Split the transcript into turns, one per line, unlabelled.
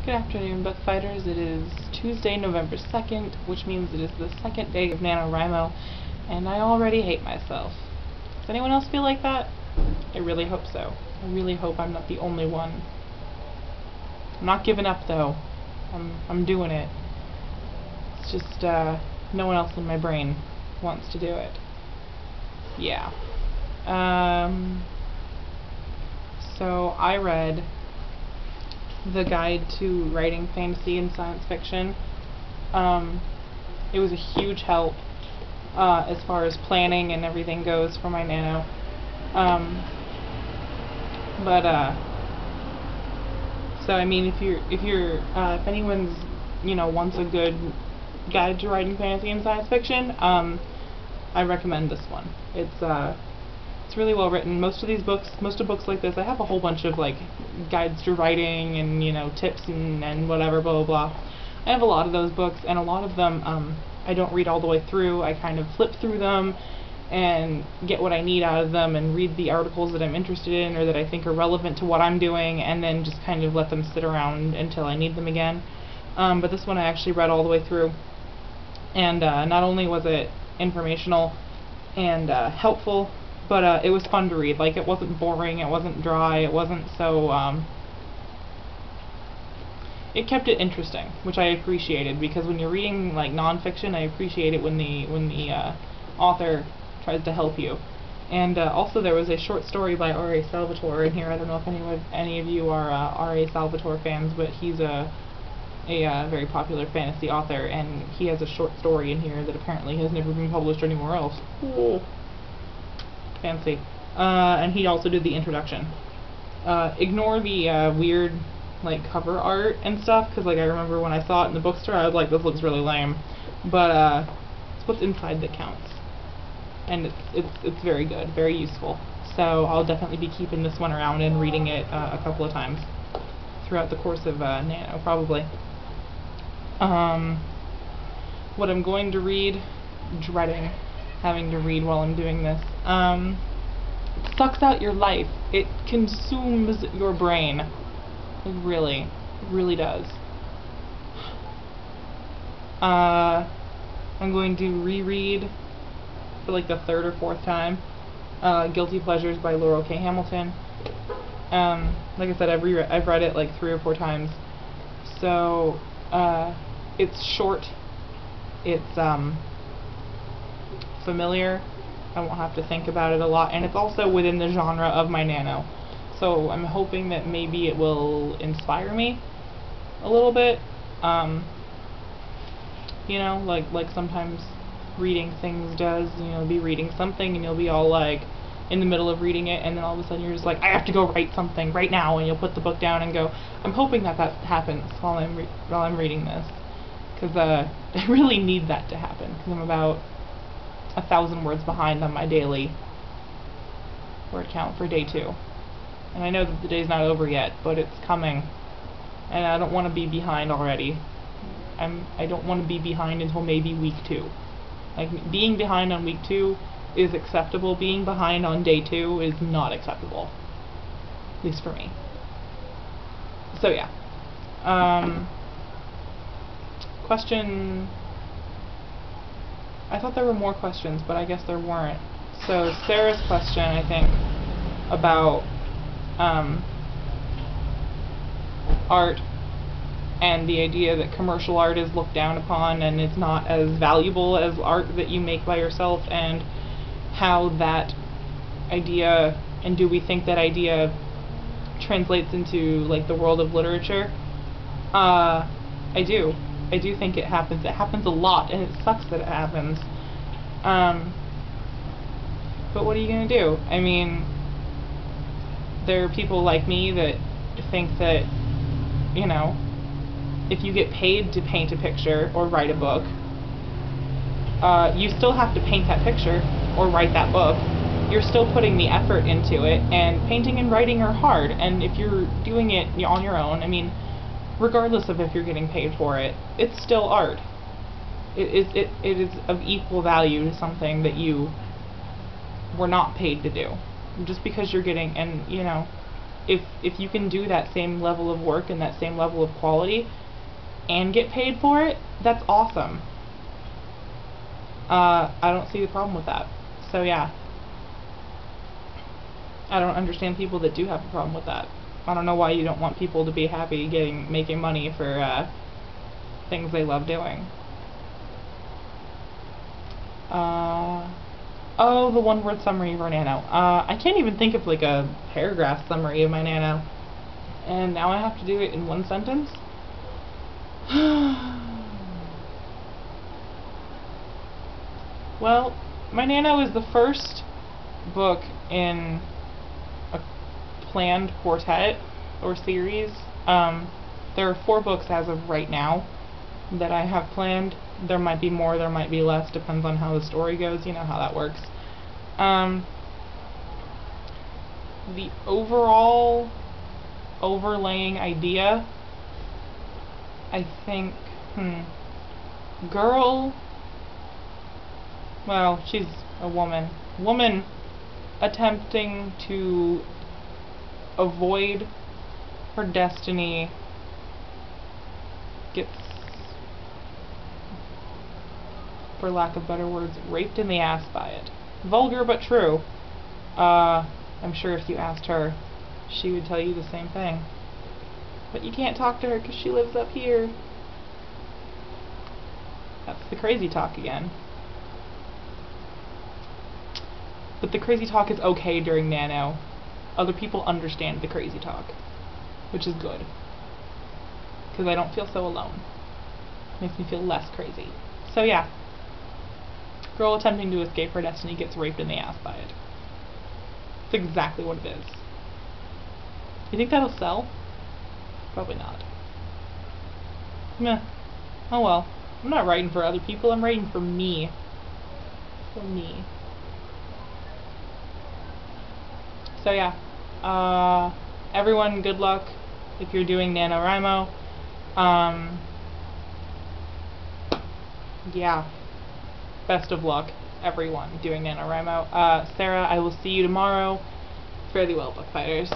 Good afternoon, Bookfighters. It is Tuesday, November 2nd, which means it is the second day of NaNoWriMo, and I already hate myself. Does anyone else feel like that? I really hope so. I really hope I'm not the only one. I'm not giving up, though. I'm doing it. It's just, no one else in my brain wants to do it. Yeah. So I read The Guide to Writing Fantasy and Science Fiction. It was a huge help as far as planning and everything goes for my Nano. So I mean, if anyone's wants a good guide to writing fantasy and science fiction, I recommend this one. It's really well written. Most of books like this, I have a whole bunch of like guides to writing and tips and whatever, blah blah blah. I have a lot of those books, and a lot of them I don't read all the way through. I kind of flip through them and get what I need out of them and read the articles that I'm interested in or that I think are relevant to what I'm doing, and then just kind of let them sit around until I need them again. But this one I actually read all the way through, and not only was it informational and helpful, but it was fun to read. Like, it wasn't boring, it wasn't dry, it wasn't so, it kept it interesting, which I appreciated, because when you're reading like non-fiction, I appreciate it when the author tries to help you. And also there was a short story by R.A. Salvatore in here. I don't know if any of you are R.A. Salvatore fans, but he's a very popular fantasy author, and he has a short story in here that apparently has never been published anywhere else. Cool. Fancy. And he also did the introduction. Ignore the weird like cover art and stuff, because like I remember when I saw it in the bookstore, I was like, this looks really lame. But it's what's inside that counts, and it's very good, very useful. So I'll definitely be keeping this one around and reading it a couple of times throughout the course of Nano, probably. What I'm going to read, dreading having to read while I'm doing this, sucks out your life. It consumes your brain. It really does. I'm going to reread for like the third or fourth time Guilty Pleasures by Laurel K. Hamilton. Like I said, I've read it like 3 or 4 times. So it's short, it's familiar, I won't have to think about it a lot, and it's also within the genre of my Nano. So I'm hoping that maybe it will inspire me a little bit. Like sometimes reading things does. You'll be reading something and you'll be all like in the middle of reading it, and then all of a sudden you're just like, I have to go write something right now, and you'll put the book down and go. I'm hoping that happens while I'm reading this, because I really need that to happen, because I'm about 1,000 words behind on my daily word count for day 2. And I know that the day's not over yet, but it's coming, and I don't want to be behind already. I don't want to be behind until maybe week 2. Like, being behind on week 2 is acceptable. Being behind on day 2 is not acceptable, at least for me. So yeah. Question. I thought there were more questions, but I guess there weren't. So Sarah's question, I think, about art and the idea that commercial art is looked down upon and it's not as valuable as art that you make by yourself, and how that idea, and do we think that idea translates into like the world of literature? I do think it happens. It happens a lot, and it sucks that it happens. But what are you gonna do? I mean, there are people like me that think that, if you get paid to paint a picture or write a book, you still have to paint that picture or write that book. You're still putting the effort into it, and painting and writing are hard, and if you're doing it on your own, I mean, regardless of if you're getting paid for it, it's still art. It is of equal value to something that you were not paid to do. Just because you're getting, and if you can do that same level of work and that same level of quality and get paid for it, that's awesome. I don't see the problem with that. So yeah, I don't understand people that do have a problem with that. I don't know why you don't want people to be happy making money for things they love doing. Oh, the one-word summary of our Nano. I can't even think of like a paragraph summary of my Nano, and now I have to do it in one sentence? Well, my Nano is the first book in a planned quartet or series. There are 4 books as of right now that I have planned. There might be more, there might be less, depends on how the story goes, you know how that works. The overall overlaying idea, I think, girl, well, she's a woman attempting to avoid her destiny gets, for lack of better words, raped in the ass by it. Vulgar but true. I'm sure if you asked her, she would tell you the same thing. But you can't talk to her because she lives up here. That's the crazy talk again. But the crazy talk is okay during Nano. Other people understand the crazy talk, which is good. Because I don't feel so alone. Makes me feel less crazy. So yeah. Girl attempting to escape her destiny gets raped in the ass by it. That's exactly what it is. You think that'll sell? Probably not. Meh. Oh well. I'm not writing for other people, I'm writing for me. For me. So yeah. Everyone, good luck if you're doing NaNoWriMo. Yeah. Best of luck, everyone, doing NaNoWriMo. Sarah, I will see you tomorrow. Fare thee well, Bookfighters.